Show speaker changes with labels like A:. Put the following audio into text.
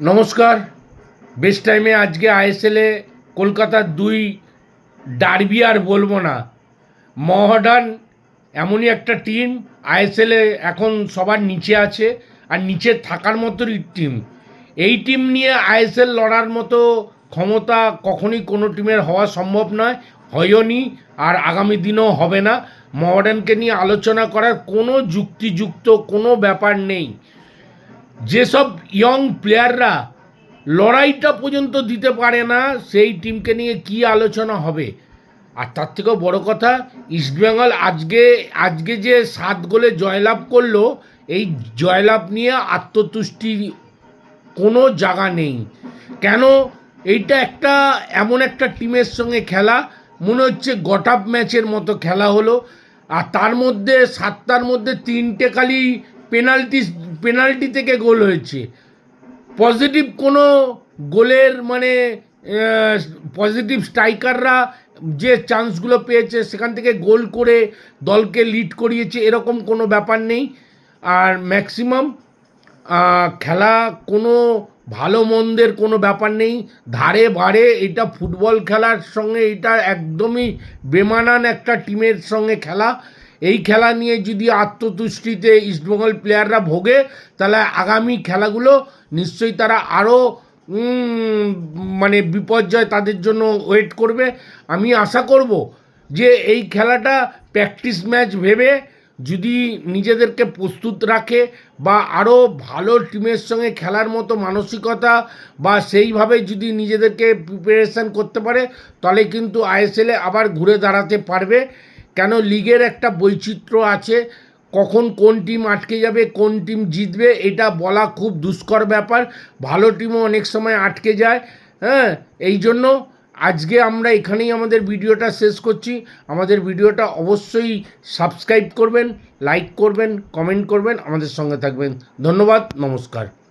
A: নমস্কার। বেস্ট টাইমে আজকে আইএসএলে কলকাতার দুই ডার্বি আর বলবো না, মহাডান এমনই একটা টিম আইএসএলে এখন সবার নিচে আছে আর নিচে থাকার মতোই টিম। এই টিম নিয়ে আইএসএল লড়ার মতো ক্ষমতা কখনোই কোনো টিমের হওয়া সম্ভব নয়, হয়নি আর আগামী দিনেও হবে না। মহাডানকে নিয়ে আলোচনা করার কোনো যুক্তিযুক্ত কোনো ব্যাপার নেই। যেসব ইয়ং প্লেয়াররা লড়াইটা পর্যন্ত দিতে পারে না, সেই টিমকে নিয়ে কি আলোচনা হবে? আর তার থেকেও বড় কথা, ইস্টবেঙ্গল আজকে যে 7 গোলে জয়লাভ করলো, এই জয়লাভ নিয়ে আত্মতুষ্টির কোনো জায়গা নেই। কেন? এইটা এমন একটা টিমের সঙ্গে খেলা, মনে হচ্ছে গট আপ ম্যাচের মতো খেলা হলো। আর তার মধ্যে 7টার মধ্যে 3টে খালি পেনাল্টি থেকে গোল হয়েছে। পজিটিভ কোনো গোলের পজিটিভ স্ট্রাইকাররা যে চান্সগুলো পেয়েছে সেখান থেকে গোল করে দলকে লিড করিয়েছে, এরকম কোনো ব্যাপার নেই। আর ম্যাক্সিমাম খেলা কোনো ভালো মন্দের কোনো ব্যাপার নেই, ধারে বাড়ে। এটা ফুটবল খেলার সঙ্গে এটা একদমই বেমানান একটা টিমের সঙ্গে খেলা। এই খেলা নিয়ে যদি আত্মতুষ্টিতে ইস্টবেঙ্গল প্লেয়াররা ভোগে, তাহলে আগামী খেলাগুলো নিশ্চয়ই তারা আরও বিপর্যয় তাদের জন্য ওয়েট করবে। আমি আশা করব যে এই খেলাটা প্র্যাকটিস ম্যাচ ভেবে যদি নিজেদেরকে প্রস্তুত রাখে বা আরও ভালো টিমের সঙ্গে খেলার মতো মানসিকতা বা সেইভাবে যদি নিজেদেরকে প্রিপারেশান করতে পারে, তাহলে কিন্তু আইএসএলে আবার ঘুরে দাঁড়াতে পারবে। কেন? লিগের একটা বৈচিত্র্য আছে, কখন কোন টিম আটকে যাবে, কোন টিম জিতবে, এটা বলা খুব দুষ্কর ব্যাপার। ভালো টিমও অনেক সময় আটকে যায়। হ্যাঁ, এই জন্য আজকে আমরা এখানেই আমাদের ভিডিওটা শেষ করছি। আমাদের ভিডিওটা অবশ্যই সাবস্ক্রাইব করবেন, লাইক করবেন, কমেন্ট করবেন, আমাদের সঙ্গে থাকবেন। ধন্যবাদ, নমস্কার।